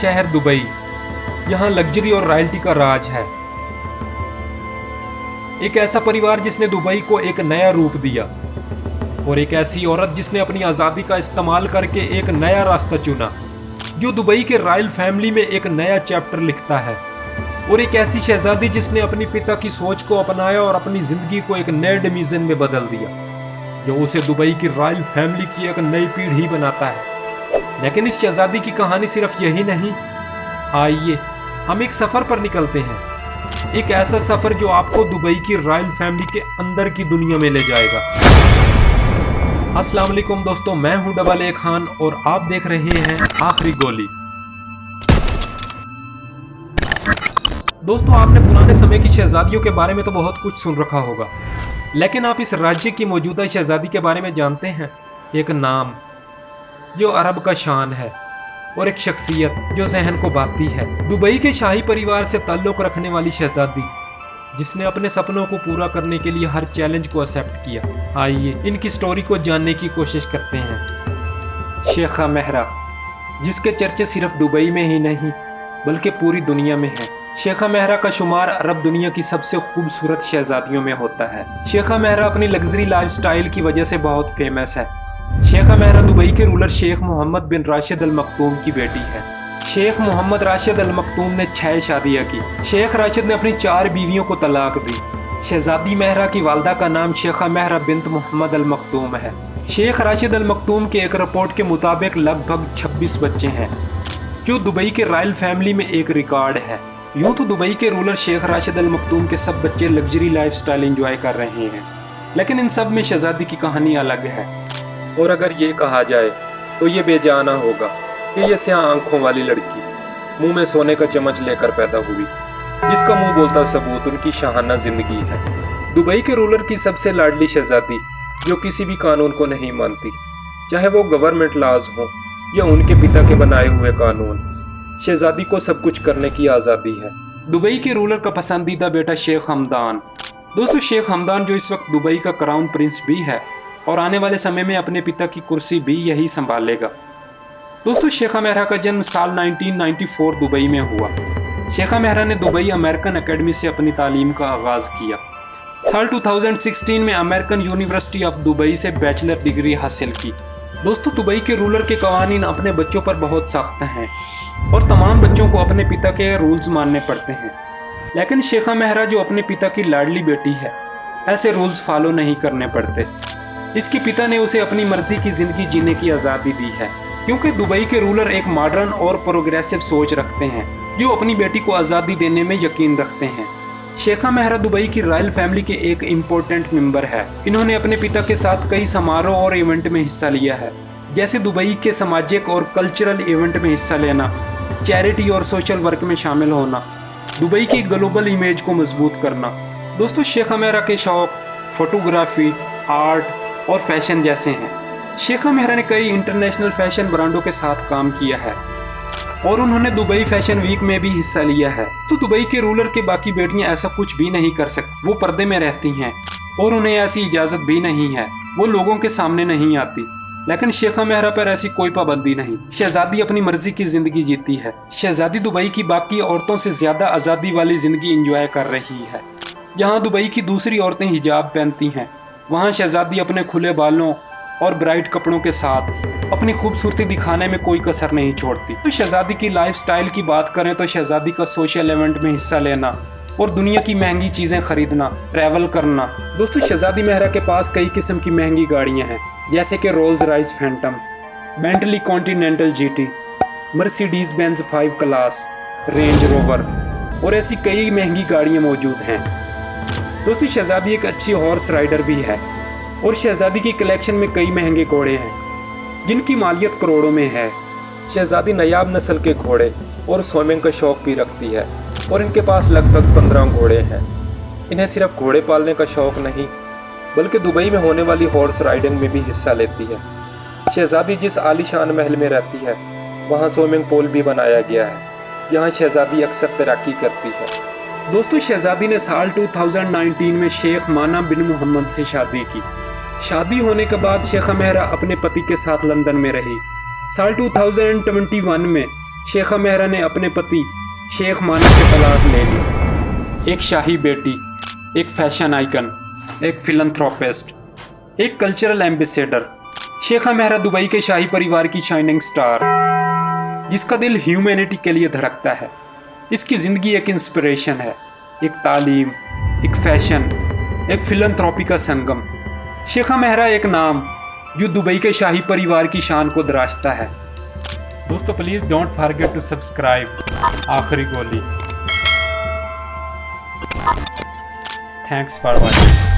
शहर दुबई, यहाँ लग्जरी और रॉयल्टी का राज है। एक ऐसा परिवार जिसने दुबई को एक नया रूप दिया, और एक ऐसी औरत जिसने अपनी आज़ादी का इस्तेमाल करके एक नया रास्ता चुना, जो दुबई के रॉयल फैमिली में एक नया चैप्टर लिखता है। और एक ऐसी शहजादी जिसने अपनी पिता की सोच को अपनाया और अपनी जिंदगी को एक नए डिमीजन में बदल दिया, जो उसे दुबई की रॉयल फैमिली की एक नई पीढ़ी बनाता है। लेकिन इस शहजादी की कहानी सिर्फ यही नहीं। आइए हम एक सफर पर निकलते हैं, एक ऐसा सफर जो आपको दुबई की रॉयल फैमिली के अंदर की दुनिया में ले जाएगा। अस्सलाम वालेकुम दोस्तों, मैं हूं डबल ए खान और आप देख रहे हैं आखिरी गोली। दोस्तों, आपने पुराने समय की शहजादियों के बारे में तो बहुत कुछ सुन रखा होगा, लेकिन आप इस राज्य की मौजूदा शहजादी के बारे में जानते हैं? एक नाम जो अरब का शान है और एक शख्सियत जो जहन को भाती है। दुबई के शाही परिवार से ताल्लुक रखने वाली शहजादी जिसने अपने सपनों को पूरा करने के लिए हर चैलेंज को एक्सेप्ट किया। आइए इनकी स्टोरी को जानने की कोशिश करते हैं। शेखा मेहरा, जिसके चर्चे सिर्फ दुबई में ही नहीं बल्कि पूरी दुनिया में हैं। शेखा मेहरा का शुमार अरब दुनिया की सबसे खूबसूरत शहजादियों में होता है। शेखा मेहरा अपनी लग्जरी लाइफस्टाइल की वजह से बहुत फेमस है। शेखा मेहरा दुबई के रूलर शेख मोहम्मद बिन राशिद अल मखतूम की बेटी है। शेख मोहम्मद राशिद अल मखतूम ने 6 शादियां की। शेख राशिद ने अपनी 4 बीवियों को तलाक दी। शहजादी मेहरा की वालदा का नाम शेखा मेहरा बिन्त मोहम्मद अल मखतूम है। शेख राशिद अल मखतूम के एक रिपोर्ट के मुताबिक लगभग 26 बच्चे हैं, जो दुबई के रॉयल फैमिली में एक रिकॉर्ड है। यूं तो दुबई के रूलर शेख राशिद अल मखतूम के सब बच्चे लग्जरी लाइफस्टाइल एंजॉय कर रहे हैं, लेकिन इन सब में शहजादी की कहानी अलग है। और अगर ये कहा जाए तो ये बेजाना होगा कि ये स्याह आंखों वाली लड़की मुंह में सोने का चम्मच लेकर पैदा हुई, जिसका मुंह बोलता सबूत उनकी शाहाना जिंदगी है। दुबई के रूलर की सबसे लाडली शहजादी जो किसी भी कानून को नहीं मानती, चाहे वो गवर्नमेंट लॉज हो या उनके पिता के बनाए हुए कानून। शहजादी को सब कुछ करने की आज़ादी है। दुबई के रूलर का पसंदीदा बेटा शेख हमदान। दोस्तों, शेख हमदान जो इस वक्त दुबई का क्राउन प्रिंस भी है और आने वाले समय में अपने पिता की कुर्सी भी यही संभालेगा। दोस्तों, शेखा मेहरा का जन्म साल 1994 दुबई में हुआ। शेखा मेहरा ने दुबई अमेरिकन एकेडमी से अपनी तालीम का आगाज़ किया। साल 2016 में अमेरिकन यूनिवर्सिटी ऑफ दुबई से बैचलर डिग्री हासिल की। दोस्तों, दुबई के रूलर के कवानीन अपने बच्चों पर बहुत सख्त हैं और तमाम बच्चों को अपने पिता के रूल्स मानने पड़ते हैं। लेकिन शेखा मेहरा जो अपने पिता की लाडली बेटी है, ऐसे रूल्स फॉलो नहीं करने पड़ते। इसके पिता ने उसे अपनी मर्जी की जिंदगी जीने की आज़ादी दी है, क्योंकि दुबई के रूलर एक मॉडर्न और प्रोग्रेसिव सोच रखते हैं, जो अपनी बेटी को आज़ादी देने में यकीन रखते हैं। शेखा मेहरा दुबई की रॉयल फैमिली के एक इम्पोर्टेंट मेंबर है। इन्होंने अपने पिता के साथ कई समारोह और इवेंट में हिस्सा लिया है, जैसे दुबई के सामाजिक और कल्चरल इवेंट में हिस्सा लेना, चैरिटी और सोशल वर्क में शामिल होना, दुबई की ग्लोबल इमेज को मजबूत करना। दोस्तों, शेखा मेहरा के शौक फोटोग्राफी, आर्ट और फैशन जैसे हैं। शेखा मेहरा ने कई इंटरनेशनल फैशन ब्रांडों के साथ काम किया है और उन्होंने दुबई फैशन वीक में भी हिस्सा लिया है। तो दुबई के रूलर के बाकी बेटियां ऐसा कुछ भी नहीं कर सकती। वो पर्दे में रहती हैं और उन्हें ऐसी इजाज़त भी नहीं है, वो लोगों के सामने नहीं आती। लेकिन शेखा मेहरा पर ऐसी कोई पाबंदी नहीं। शहजादी अपनी मर्जी की जिंदगी जीती है। शहजादी दुबई की बाकी औरतों से ज्यादा आज़ादी वाली जिंदगी एंजॉय कर रही है। यहाँ दुबई की दूसरी औरतें हिजाब पहनती हैं, वहाँ शहजादी अपने खुले बालों और ब्राइट कपड़ों के साथ अपनी खूबसूरती दिखाने में कोई कसर नहीं छोड़ती। तो शहजादी की लाइफस्टाइल की बात करें तो शहजादी का सोशल इवेंट में हिस्सा लेना और दुनिया की महंगी चीज़ें खरीदना, ट्रैवल करना। दोस्तों, शहजादी मेहरा के पास कई किस्म की महंगी गाड़ियाँ हैं, जैसे कि Rolls Royce Phantom, Bentley continental GT, Mercedes Benz 5 class, range rover और ऐसी कई महंगी गाड़ियाँ मौजूद हैं। दोस्तों, शहजादी एक अच्छी हॉर्स राइडर भी है और शहजादी की कलेक्शन में कई महंगे घोड़े हैं, जिनकी मालियत करोड़ों में है। शहजादी नायाब नस्ल के घोड़े और स्विमिंग का शौक भी रखती है और इनके पास लगभग 15 घोड़े हैं। इन्हें सिर्फ घोड़े पालने का शौक नहीं, बल्कि दुबई में होने वाली हॉर्स राइडिंग में भी हिस्सा लेती है। शहजादी जिस आलीशान महल में रहती है, वहाँ स्विमिंग पूल भी बनाया गया है। यहाँ शहजादी अक्सर तैराकी करती है। दोस्तों, शहजादी ने साल 2019 में शेख माना बिन मोहम्मद से शादी की। शादी होने के बाद शेखा मेहरा अपने पति के साथ लंदन में रही। साल 2021 में शेखा मेहरा ने अपने पति शेख माना से तलाक ले ली। एक शाही बेटी, एक फैशन आइकन, एक फिलंथ्रोपिस्ट, एक कल्चरल एम्बेसडर। शेखा मेहरा दुबई के शाही परिवार की शाइनिंग स्टार, जिसका दिल ह्यूमैनिटी के लिए धड़कता है। इसकी ज़िंदगी एक इंस्पिरेशन है, एक तालीम, एक फैशन, एक फिलंथ्रॉपी का संगम। शेखा मेहरा एक नाम जो दुबई के शाही परिवार की शान को दराजता है। दोस्तों please don't forget to subscribe आखिरी गोली। Thanks for watching.